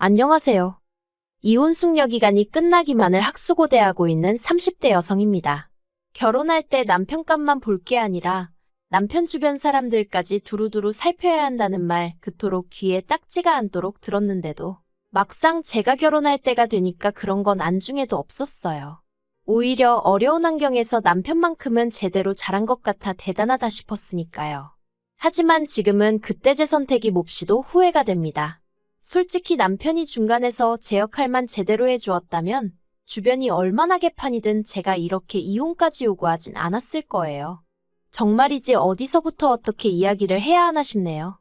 안녕하세요. 이혼 숙려 기간이 끝나기만을 학수고대하고 있는 30대 여성입니다. 결혼할 때 남편 값만 볼 게 아니라 남편 주변 사람들까지 두루두루 살펴야 한다는 말 그토록 귀에 딱지가 않도록 들었는데도 막상 제가 결혼할 때가 되니까 그런 건 안중에도 없었어요. 오히려 어려운 환경에서 남편만큼은 제대로 잘한 것 같아 대단하다 싶었으니까요. 하지만 지금은 그때 제 선택이 몹시도 후회가 됩니다. 솔직히 남편이 중간에서 제 역할만 제대로 해주었다면 주변이 얼마나 개판이든 제가 이렇게 이혼까지 요구하진 않았을 거예요. 정말이지 어디서부터 어떻게 이야기를 해야 하나 싶네요.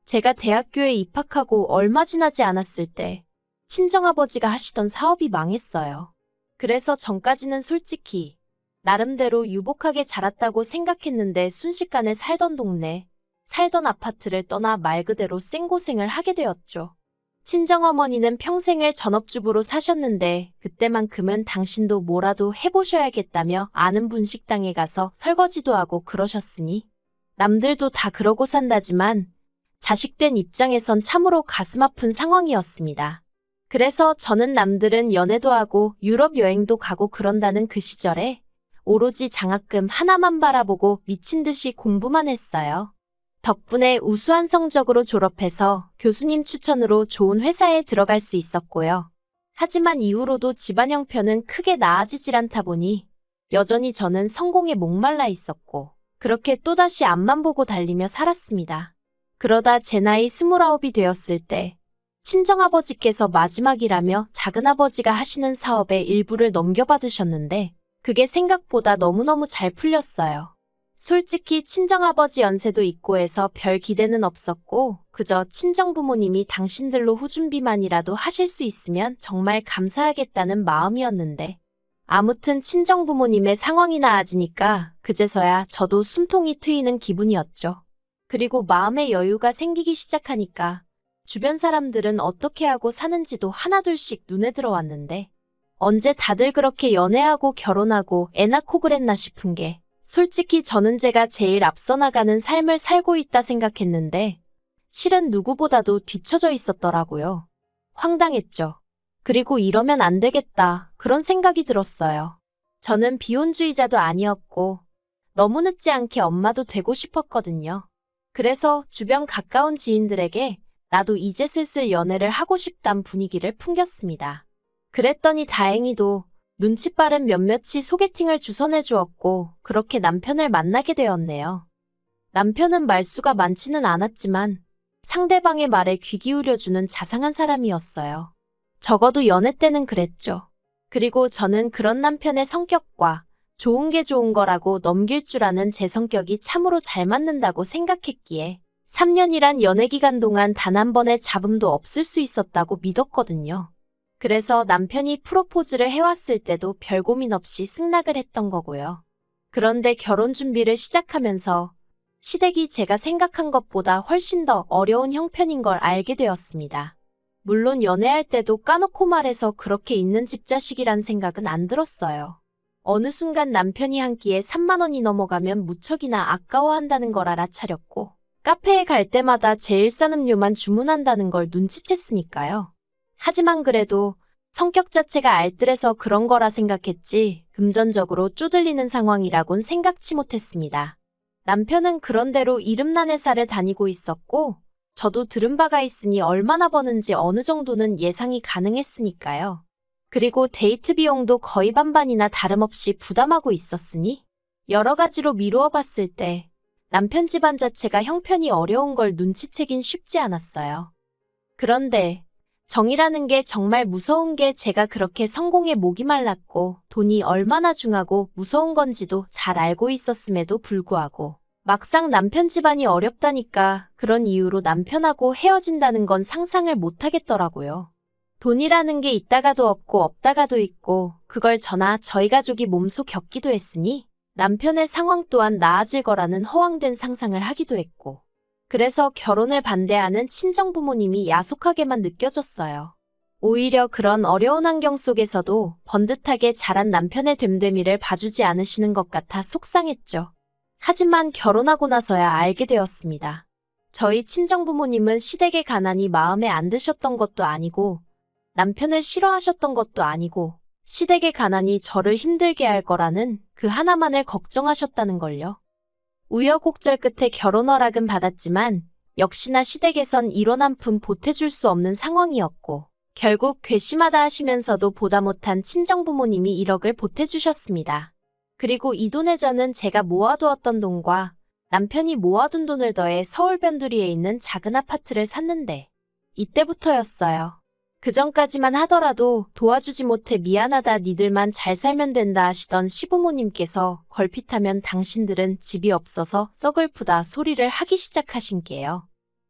제가 대학교에 입학하고 얼마 지나지 않았을 때 친정아버지가 하시던 사업이 망했어요. 그래서 전까지는 솔직히 나름대로 유복하게 자랐다고 생각했는데 순식간에 살던 동네, 살던 아파트를 떠나 말 그대로 생고생을 하게 되었죠. 친정어머니는 평생을 전업주부로 사셨는데 그때만큼은 당신도 뭐라도 해보셔야겠다며 아는 분식당에 가서 설거지도 하고 그러셨으니 남들도 다 그러고 산다지만 자식된 입장에선 참으로 가슴 아픈 상황이었습니다. 그래서 저는 남들은 연애도 하고 유럽 여행도 가고 그런다는 그 시절에 오로지 장학금 하나만 바라보고 미친 듯이 공부만 했어요. 덕분에 우수한 성적으로 졸업해서 교수님 추천으로 좋은 회사에 들어갈 수 있었고요. 하지만 이후로도 집안 형편은 크게 나아지질 않다 보니 여전히 저는 성공에 목말라 있었고 그렇게 또다시 앞만 보고 달리며 살았습니다. 그러다 제 나이 29이 되었을 때 친정아버지께서 마지막이라며 작은아버지가 하시는 사업의 일부를 넘겨받으셨는데 그게 생각보다 너무너무 잘 풀렸어요. 솔직히 친정아버지 연세도 있고 해서 별 기대는 없었고 그저 친정부모님이 당신들로 후준비만이라도 하실 수 있으면 정말 감사하겠다는 마음이었는데 아무튼 친정부모님의 상황이 나아지니까 그제서야 저도 숨통이 트이는 기분이었죠. 그리고 마음의 여유가 생기기 시작하니까 주변 사람들은 어떻게 하고 사는지도 하나둘씩 눈에 들어왔는데 언제 다들 그렇게 연애하고 결혼하고 애 낳고 그랬나 싶은 게 솔직히 저는 제가 제일 앞서 나가는 삶을 살고 있다 생각했는데 실은 누구보다도 뒤처져 있었더라고요. 황당했죠. 그리고 이러면 안 되겠다 그런 생각이 들었어요. 저는 비혼주의자도 아니었고 너무 늦지 않게 엄마도 되고 싶었거든요. 그래서 주변 가까운 지인들에게 나도 이제 슬슬 연애를 하고 싶단 분위기를 풍겼습니다. 그랬더니 다행히도 눈치 빠른 몇몇이 소개팅을 주선해 주었고 그렇게 남편을 만나게 되었네요. 남편은 말수가 많지는 않았지만 상대방의 말에 귀 기울여주는 자상한 사람이었어요. 적어도 연애 때는 그랬죠. 그리고 저는 그런 남편의 성격과 좋은 게 좋은 거라고 넘길 줄 아는 제 성격이 참으로 잘 맞는다고 생각했기에 3년이란 연애 기간 동안 단 한 번의 잡음도 없을 수 있었다고 믿었거든요. 그래서 남편이 프로포즈를 해왔을 때도 별 고민 없이 승낙을 했던 거고요. 그런데 결혼 준비를 시작하면서 시댁이 제가 생각한 것보다 훨씬 더 어려운 형편인 걸 알게 되었습니다. 물론 연애할 때도 까놓고 말해서 그렇게 있는 집 자식이란 생각은 안 들었어요. 어느 순간 남편이 한 끼에 3만 원이 넘어가면 무척이나 아까워한다는 걸 알아차렸고 카페에 갈 때마다 제일 싼 음료만 주문한다는 걸 눈치챘으니까요. 하지만 그래도 성격 자체가 알뜰해서 그런 거라 생각했지 금전적으로 쪼들리는 상황이라곤 생각치 못했습니다. 남편은 그런대로 이름난 회사를 다니고 있었고 저도 들은 바가 있으니 얼마나 버는지 어느 정도는 예상이 가능했으니까요. 그리고 데이트 비용도 거의 반반이나 다름없이 부담하고 있었으니 여러 가지로 미루어 봤을 때 남편 집안 자체가 형편이 어려운 걸 눈치채긴 쉽지 않았어요. 그런데 정이라는 게 정말 무서운 게 제가 그렇게 성공에 목이 말랐고 돈이 얼마나 중하고 무서운 건지도 잘 알고 있었음에도 불구하고 막상 남편 집안이 어렵다니까 그런 이유로 남편하고 헤어진다는 건 상상을 못 하겠더라고요. 돈이라는 게 있다가도 없고 없다가도 있고 그걸 저나 저희 가족이 몸소 겪기도 했으니 남편의 상황 또한 나아질 거라는 허황된 상상을 하기도 했고 그래서 결혼을 반대하는 친정부모님이 야속하게만 느껴졌어요. 오히려 그런 어려운 환경 속에서도 번듯하게 자란 남편의 됨됨이를 봐주지 않으시는 것 같아 속상했죠. 하지만 결혼하고 나서야 알게 되었습니다. 저희 친정부모님은 시댁의 가난이 마음에 안 드셨던 것도 아니고 남편을 싫어하셨던 것도 아니고 시댁의 가난이 저를 힘들게 할 거라는 그 하나만을 걱정하셨다는 걸요. 우여곡절 끝에 결혼 허락은 받았지만 역시나 시댁에선 이혼 한 푼 보태줄 수 없는 상황이었고 결국 괘씸하다 하시면서도 보다 못한 친정부모님이 1억을 보태주셨습니다. 그리고 이 돈에 저는 제가 모아두었던 돈과 남편이 모아둔 돈을 더해 서울 변두리에 있는 작은 아파트를 샀는데 이때부터였어요. 그전까지만 하더라도 도와주지 못해 미안하다 니들만 잘 살면 된다 하시던 시부모님께서 걸핏하면 당신들은 집이 없어서 썩을프다 소리를 하기 시작하신 게요.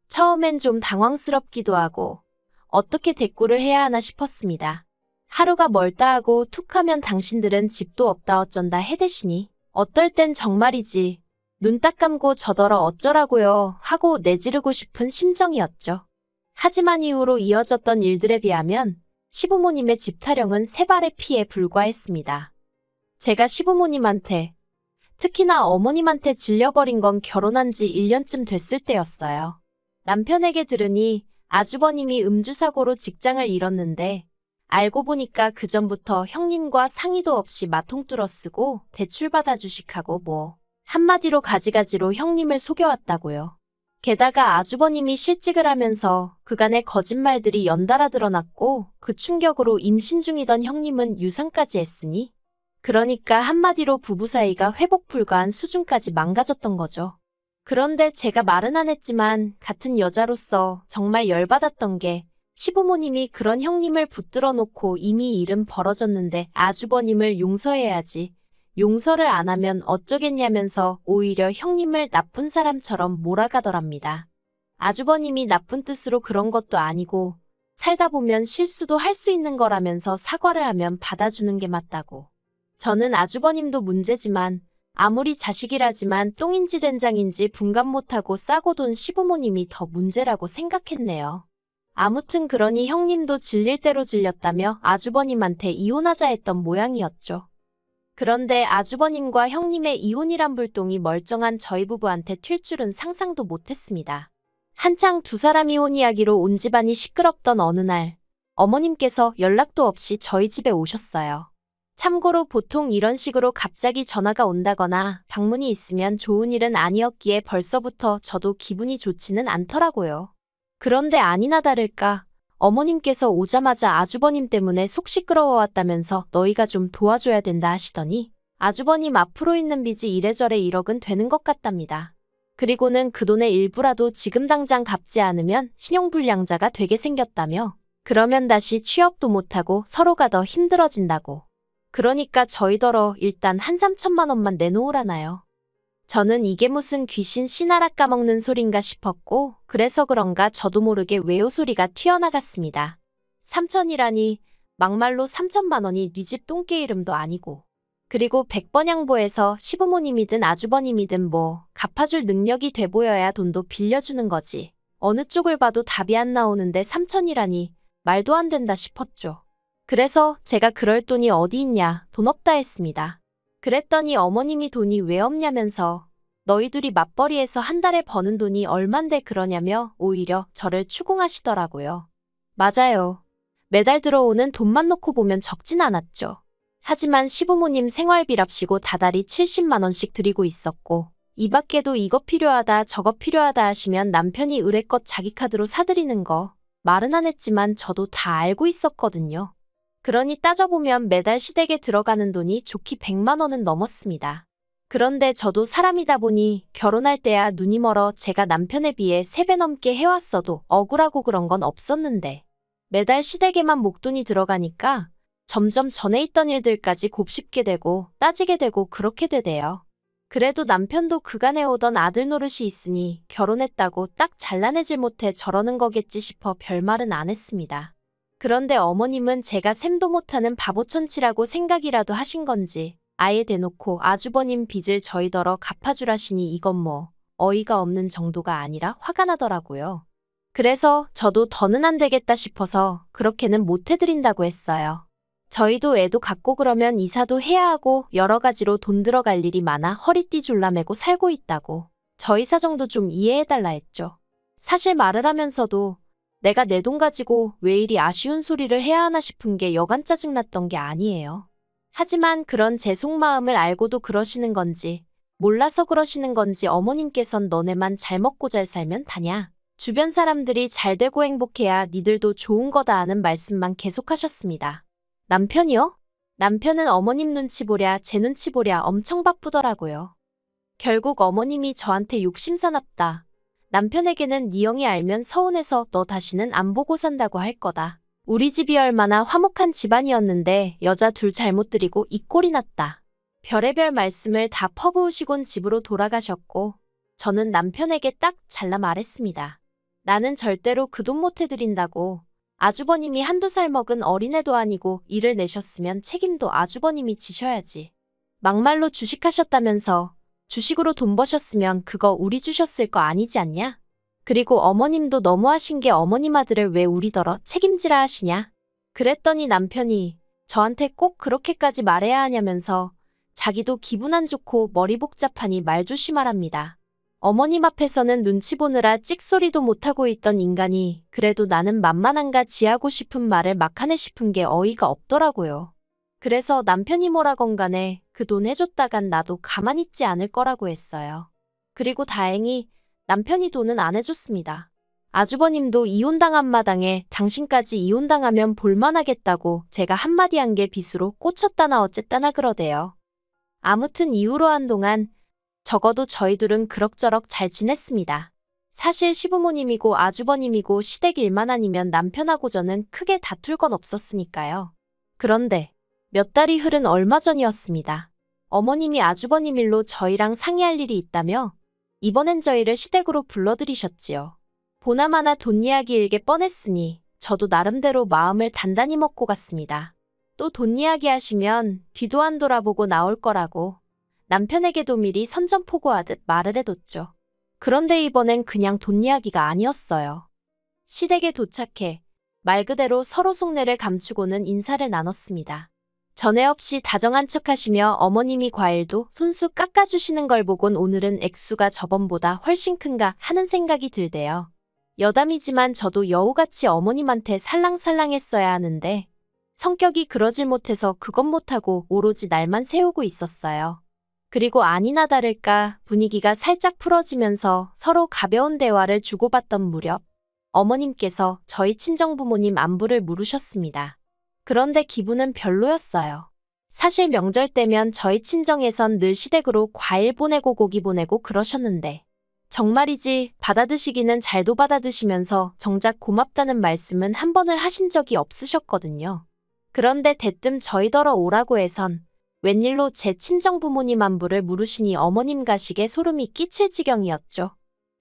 처음엔 좀 당황스럽기도 하고 어떻게 대꾸를 해야 하나 싶었습니다. 하루가 멀다 하고 툭하면 당신들은 집도 없다 어쩐다 해대시니 어떨 땐 정말이지 눈 딱 감고 저더러 어쩌라고요 하고 내지르고 싶은 심정이었죠. 하지만 이후로 이어졌던 일들에 비하면 시부모님의 집 타령은 세 발의 피에 불과했습니다. 제가 시부모님한테, 특히나 어머님한테 질려버린 건 결혼한 지 1년쯤 됐을 때였어요. 남편에게 들으니 아주버님이 음주사고로 직장을 잃었는데 알고 보니까 그전부터 형님과 상의도 없이 마통 뚫어 쓰고 대출받아 주식하고 뭐 한마디로 가지가지로 형님을 속여왔다고요. 게다가 아주버님이 실직을 하면서 그간의 거짓말들이 연달아 드러났고 그 충격으로 임신 중이던 형님은 유산까지 했으니 그러니까 한마디로 부부 사이가 회복 불가한 수준까지 망가졌던 거죠. 그런데 제가 말은 안 했지만 같은 여자로서 정말 열받았던 게 시부모님이 그런 형님을 붙들어 놓고 이미 일은 벌어졌는데 아주버님을 용서해야지. 용서를 안 하면 어쩌겠냐면서 오히려 형님을 나쁜 사람처럼 몰아가더랍니다. 아주버님이 나쁜 뜻으로 그런 것도 아니고 살다 보면 실수도 할 수 있는 거라면서 사과를 하면 받아주는 게 맞다고. 저는 아주버님도 문제지만 아무리 자식이라지만 똥인지 된장인지 분간 못하고 싸고 돈 시부모님이 더 문제라고 생각했네요. 아무튼 그러니 형님도 질릴 대로 질렸다며 아주버님한테 이혼하자 했던 모양이었죠. 그런데 아주버님과 형님의 이혼이란 불똥이 멀쩡한 저희 부부한테 튈 줄은 상상도 못했습니다. 한창 두 사람 이혼 이야기로 온 집안이 시끄럽던 어느 날 어머님께서 연락도 없이 저희 집에 오셨어요. 참고로 보통 이런 식으로 갑자기 전화가 온다거나 방문이 있으면 좋은 일은 아니었기에 벌써부터 저도 기분이 좋지는 않더라고요. 그런데 아니나 다를까 어머님께서 오자마자 아주버님 때문에 속 시끄러워왔다면서 너희가 좀 도와줘야 된다 하시더니 아주버님 앞으로 있는 빚이 이래저래 1억은 되는 것 같답니다. 그리고는 그 돈의 일부라도 지금 당장 갚지 않으면 신용불량자가 되게 생겼다며 그러면 다시 취업도 못하고 서로가 더 힘들어진다고. 그러니까 저희더러 일단 한 3천만 원만 내놓으라나요. 저는 이게 무슨 귀신 씨나라 까먹는 소린가 싶었고 그래서 그런가 저도 모르게 외요 소리가 튀어나갔습니다. 3천이라니 막말로 3천만 원이 네 집 똥개 이름도 아니고 그리고 100번 양보해서 시부모님이든 아주버님이든 뭐 갚아줄 능력이 돼 보여야 돈도 빌려주는 거지. 어느 쪽을 봐도 답이 안 나오는데 3천이라니 말도 안 된다 싶었죠. 그래서 제가 그럴 돈이 어디 있냐 돈 없다 했습니다. 그랬더니 어머님이 돈이 왜 없냐면서 너희들이 맞벌이해서 한 달에 버는 돈이 얼만데 그러냐며 오히려 저를 추궁하시더라고요. 맞아요. 매달 들어오는 돈만 놓고 보면 적진 않았죠. 하지만 시부모님 생활비랍시고 다달이 70만 원씩 드리고 있었고 이 밖에도 이거 필요하다 저거 필요하다 하시면 남편이 의뢰껏 자기 카드로 사드리는 거 말은 안 했지만 저도 다 알고 있었거든요. 그러니 따져보면 매달 시댁에 들어가는 돈이 좋기 100만 원은 넘었습니다. 그런데 저도 사람이다 보니 결혼할 때야 눈이 멀어 제가 남편에 비해 3배 넘게 해왔어도 억울하고 그런 건 없었는데 매달 시댁에만 목돈이 들어가니까 점점 전에 있던 일들까지 곱씹게 되고 따지게 되고 그렇게 되대요. 그래도 남편도 그간에 오던 아들 노릇이 있으니 결혼했다고 딱 잘라내질 못해 저러는 거겠지 싶어 별말은 안 했습니다. 그런데 어머님은 제가 셈도 못하는 바보천치라고 생각이라도 하신 건지 아예 대놓고 아주버님 빚을 저희더러 갚아주라시니 이건 뭐 어이가 없는 정도가 아니라 화가 나더라고요. 그래서 저도 더는 안 되겠다 싶어서 그렇게는 못 해드린다고 했어요. 저희도 애도 갖고 그러면 이사도 해야 하고 여러 가지로 돈 들어갈 일이 많아 허리띠 졸라매고 살고 있다고 저희 사정도 좀 이해해달라 했죠. 사실 말을 하면서도 내가 내 돈 가지고 왜 이리 아쉬운 소리를 해야 하나 싶은 게 여간 짜증났던 게 아니에요. 하지만 그런 제 속마음을 알고도 그러시는 건지 몰라서 그러시는 건지 어머님께선 너네만 잘 먹고 잘 살면 다냐. 주변 사람들이 잘 되고 행복해야 니들도 좋은 거다 하는 말씀만 계속하셨습니다. 남편이요? 남편은 어머님 눈치 보랴 제 눈치 보랴 엄청 바쁘더라고요. 결국 어머님이 저한테 욕심사납다. 남편에게는 네 형이 알면 서운해서 너 다시는 안 보고 산다고 할 거다. 우리 집이 얼마나 화목한 집안이었는데 여자 둘 잘못 들이고 이 꼴이 났다. 별의별 말씀을 다 퍼부으시곤 집으로 돌아가셨고 저는 남편에게 딱 잘라 말했습니다. 나는 절대로 그 돈 못 해드린다고. 아주버님이 한두 살 먹은 어린애도 아니고 일을 내셨으면 책임도 아주버님이 지셔야지. 막말로 주식하셨다면서 주식으로 돈 버셨으면 그거 우리 주셨을 거 아니지 않냐? 그리고 어머님도 너무하신 게 어머님 아들을 왜 우리더러 책임지라 하시냐? 그랬더니 남편이 저한테 꼭 그렇게까지 말해야 하냐면서 자기도 기분 안 좋고 머리 복잡하니 말 조심하랍니다. 어머님 앞에서는 눈치 보느라 찍소리도 못하고 있던 인간이 그래도 나는 만만한가 지하고 싶은 말을 막 하네 싶은 게 어이가 없더라고요. 그래서 남편이 뭐라건 간에 그 돈 해줬다간 나도 가만히 있지 않을 거라고 했어요. 그리고 다행히 남편이 돈은 안 해줬습니다. 아주버님도 이혼당한 마당에 당신까지 이혼당하면 볼만하겠다고 제가 한마디 한 게 빚으로 꽂혔다나 어쨌다나 그러대요. 아무튼 이후로 한동안 적어도 저희 둘은 그럭저럭 잘 지냈습니다. 사실 시부모님이고 아주버님이고 시댁 일만 아니면 남편하고 저는 크게 다툴 건 없었으니까요. 그런데 몇 달이 흐른 얼마 전이었습니다. 어머님이 아주버님 일로 저희랑 상의할 일이 있다며 이번엔 저희를 시댁으로 불러들이셨지요. 보나마나 돈 이야기 일게 뻔했으니 저도 나름대로 마음을 단단히 먹고 갔습니다. 또 돈 이야기 하시면 뒤도 안 돌아보고 나올 거라고 남편에게도 미리 선전포고하듯 말을 해뒀죠. 그런데 이번엔 그냥 돈 이야기가 아니었어요. 시댁에 도착해 말 그대로 서로 속내를 감추고는 인사를 나눴습니다. 전에 없이 다정한 척하시며 어머님이 과일도 손수 깎아주시는 걸 보곤 오늘은 액수가 저번보다 훨씬 큰가 하는 생각이 들대요. 여담이지만 저도 여우같이 어머님한테 살랑살랑했어야 하는데 성격이 그러질 못해서 그건 못하고 오로지 날만 세우고 있었어요. 그리고 아니나 다를까 분위기가 살짝 풀어지면서 서로 가벼운 대화를 주고받던 무렵 어머님께서 저희 친정부모님 안부를 물으셨습니다. 그런데 기분은 별로였어요. 사실 명절 때면 저희 친정에선 늘 시댁으로 과일 보내고 고기 보내고 그러셨는데 정말이지 받아드시기는 잘도 받아드시면서 정작 고맙다는 말씀은 한 번을 하신 적이 없으셨거든요. 그런데 대뜸 저희더러 오라고 해선 웬일로 제 친정부모님 안부를 물으시니 어머님 가식에 소름이 끼칠 지경이었죠.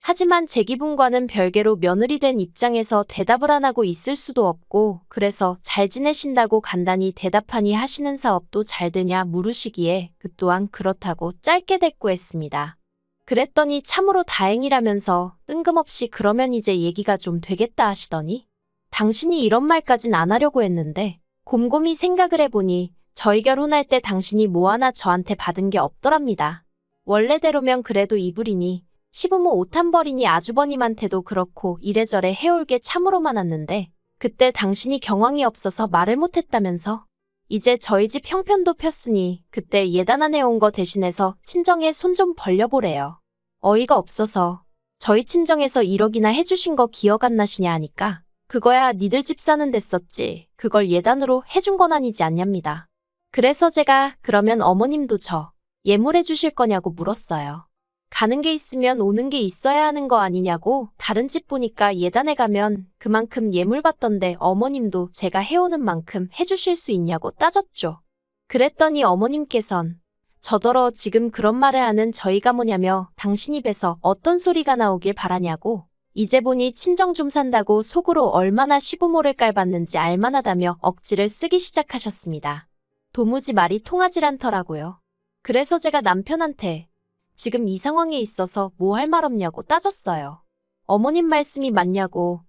하지만 제 기분과는 별개로 며느리 된 입장에서 대답을 안 하고 있을 수도 없고 그래서 잘 지내신다고 간단히 대답하니 하시는 사업도 잘 되냐 물으시기에 그 또한 그렇다고 짧게 대꾸했습니다. 그랬더니 참으로 다행이라면서 뜬금없이 그러면 이제 얘기가 좀 되겠다 하시더니 당신이 이런 말까진 안 하려고 했는데 곰곰이 생각을 해보니 저희 결혼할 때 당신이 뭐 하나 저한테 받은 게 없더랍니다. 원래대로면 그래도 이불이니 시부모 옷 한 벌이니 아주버님한테도 그렇고 이래저래 해올 게 참으로 많았는데 그때 당신이 경황이 없어서 말을 못했다면서 이제 저희 집 형편도 폈으니 그때 예단안해 거 대신해서 친정에 손 좀 벌려보래요. 어이가 없어서 저희 친정에서 1억이나 해주신 거 기억 안 나시냐 하니까 그거야 니들 집 사는 데 썼지 그걸 예단으로 해준 건 아니지 않냐입니다. 그래서 제가 그러면 어머님도 저 예물해 주실 거냐고 물었어요. 가는 게 있으면 오는 게 있어야 하는 거 아니냐고 다른 집 보니까 예단에 가면 그만큼 예물 받던데 어머님도 제가 해오는 만큼 해주실 수 있냐고 따졌죠. 그랬더니 어머님께선 저더러 지금 그런 말을 하는 저희가 뭐냐며 당신 입에서 어떤 소리가 나오길 바라냐고 이제 보니 친정 좀 산다고 속으로 얼마나 시부모를 깔봤는지 알만하다며 억지를 쓰기 시작하셨습니다. 도무지 말이 통하질 않더라고요. 그래서 제가 남편한테 지금 이 상황에 있어서 뭐 할 말 없냐고 따졌어요. 어머님 말씀이 맞냐고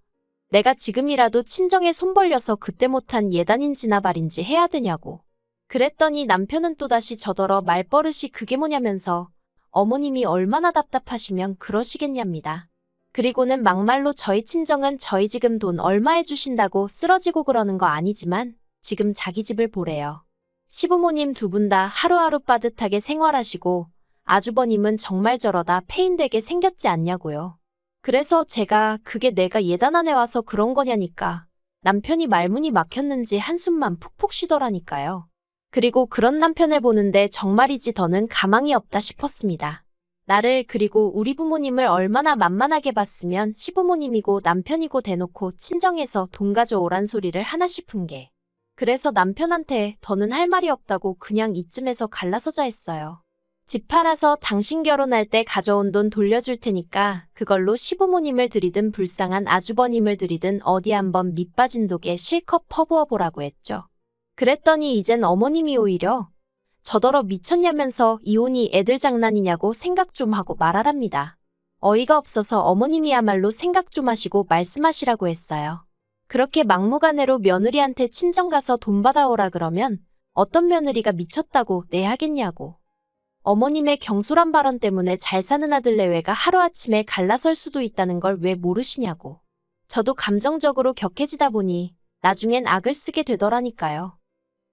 내가 지금이라도 친정에 손 벌려서 그때 못한 예단인지나 발인지 해야 되냐고. 그랬더니 남편은 또다시 저더러 말버릇이 그게 뭐냐면서 어머님이 얼마나 답답하시면 그러시겠냐입니다. 그리고는 막말로 저희 친정은 저희 지금 돈 얼마 해주신다고 쓰러지고 그러는 거 아니지만 지금 자기 집을 보래요. 시부모님 두 분 다 하루하루 빠듯하게 생활하시고 아주버님은 정말 저러다 폐인되게 생겼지 않냐고요. 그래서 제가 그게 내가 예단안에 와서 그런 거냐니까 남편이 말문이 막혔는지 한숨만 푹푹 쉬더라니까요. 그리고 그런 남편을 보는데 정말이지 더는 가망이 없다 싶었습니다. 나를 그리고 우리 부모님을 얼마나 만만하게 봤으면 시부모님이고 남편이고 대놓고 친정에서 돈 가져오란 소리를 하나 싶은 게. 그래서 남편한테 더는 할 말이 없다고 그냥 이쯤에서 갈라서자 했어요. 집 팔아서 당신 결혼할 때 가져온 돈 돌려줄 테니까 그걸로 시부모님을 들이든 불쌍한 아주버님을 들이든 어디 한번 밑빠진 독에 실컷 퍼부어보라고 했죠. 그랬더니 이젠 어머님이 오히려 저더러 미쳤냐면서 이혼이 애들 장난이냐고 생각 좀 하고 말하랍니다. 어이가 없어서 어머님이야말로 생각 좀 하시고 말씀하시라고 했어요. 그렇게 막무가내로 며느리한테 친정 가서 돈 받아오라 그러면 어떤 며느리가 미쳤다고 내 하겠냐고. 어머님의 경솔한 발언 때문에 잘 사는 아들 내외가 하루아침에 갈라설 수도 있다는 걸 왜 모르시냐고. 저도 감정적으로 격해지다 보니 나중엔 악을 쓰게 되더라니까요.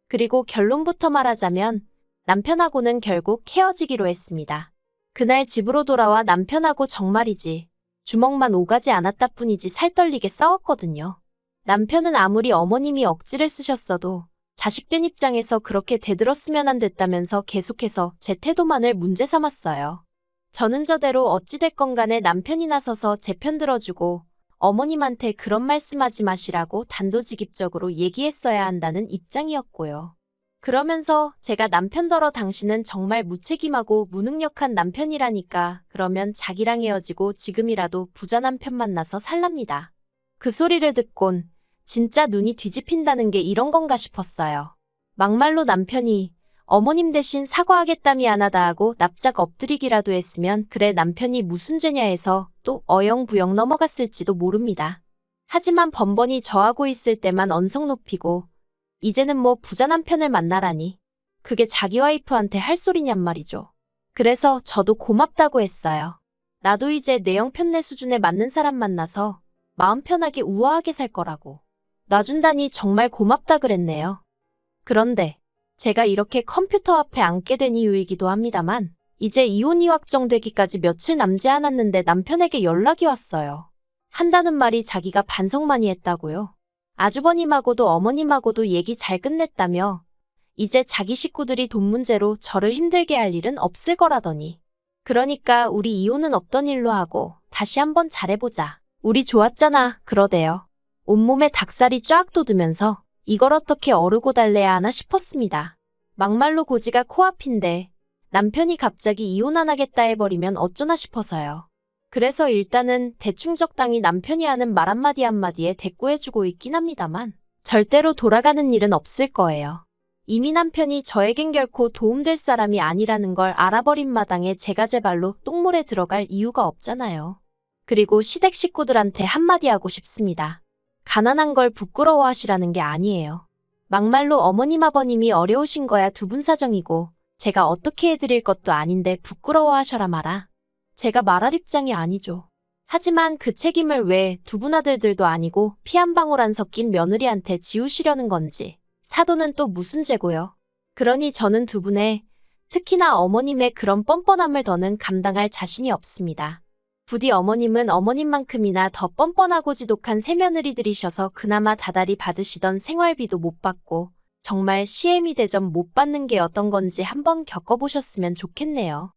그리고 결론부터 말하자면 남편하고는 결국 헤어지기로 했습니다. 그날 집으로 돌아와 남편하고 정말이지 주먹만 오가지 않았다 뿐이지 살떨리게 싸웠거든요. 남편은 아무리 어머님이 억지를 쓰셨어도 자식된 입장에서 그렇게 대들었으면 안 됐다면서 계속해서 제 태도만을 문제 삼았어요. 저는 저대로 어찌됐건 간에 남편이 나서서 제 편 들어주고 어머님한테 그런 말씀하지 마시라고 단도직입적으로 얘기했어야 한다는 입장이었고요. 그러면서 제가 남편더러 당신은 정말 무책임하고 무능력한 남편이라니까 그러면 자기랑 헤어지고 지금이라도 부자 남편 만나서 살랍니다. 그 소리를 듣곤 진짜 눈이 뒤집힌다는 게 이런 건가 싶었어요. 막말로 남편이 어머님 대신 사과하겠다 미안하다 하고 납작 엎드리기라도 했으면 그래 남편이 무슨 죄냐 해서 또 어영부영 넘어갔을지도 모릅니다. 하지만 번번이 저하고 있을 때만 언성 높이고 이제는 뭐 부자 남편을 만나라니. 그게 자기 와이프한테 할 소리냔 말이죠. 그래서 저도 고맙다고 했어요. 나도 이제 내 형편내 수준에 맞는 사람 만나서 마음 편하게 우아하게 살 거라고. 놔준다니 정말 고맙다 그랬네요. 그런데 제가 이렇게 컴퓨터 앞에 앉게 된 이유이기도 합니다만 이제 이혼이 확정되기까지 며칠 남지 않았는데 남편에게 연락이 왔어요. 한다는 말이 자기가 반성 많이 했다고요. 아주버님하고도 어머님하고도 얘기 잘 끝냈다며 이제 자기 식구들이 돈 문제로 저를 힘들게 할 일은 없을 거라더니 그러니까 우리 이혼은 없던 일로 하고 다시 한번 잘해보자. 우리 좋았잖아 그러대요. 온몸에 닭살이 쫙 돋으면서 이걸 어떻게 어르고 달래야 하나 싶었습니다. 막말로 고지가 코앞인데 남편이 갑자기 이혼 안 하겠다 해버리면 어쩌나 싶어서요. 그래서 일단은 대충 적당히 남편이 하는 말 한마디 한마디에 대꾸해주고 있긴 합니다만 절대로 돌아가는 일은 없을 거예요. 이미 남편이 저에겐 결코 도움될 사람이 아니라는 걸 알아버린 마당에 제가 제 발로 똥물에 들어갈 이유가 없잖아요. 그리고 시댁 식구들한테 한마디 하고 싶습니다. 가난한 걸 부끄러워하시라는 게 아니에요. 막말로 어머님 아버님이 어려우신 거야 두 분 사정이고 제가 어떻게 해드릴 것도 아닌데 부끄러워하셔라 마라. 제가 말할 입장이 아니죠. 하지만 그 책임을 왜 두 분 아들들도 아니고 피 한 방울 안 섞인 며느리한테 지우시려는 건지 사도는 또 무슨 죄고요. 그러니 저는 두 분의 특히나 어머님의 그런 뻔뻔함을 더는 감당할 자신이 없습니다. 부디 어머님은 어머님만큼이나 더 뻔뻔하고 지독한 새며느리들이셔서 그나마 다달이 받으시던 생활비도 못 받고 정말 시애미 대접 못 받는 게 어떤 건지 한번 겪어보셨으면 좋겠네요.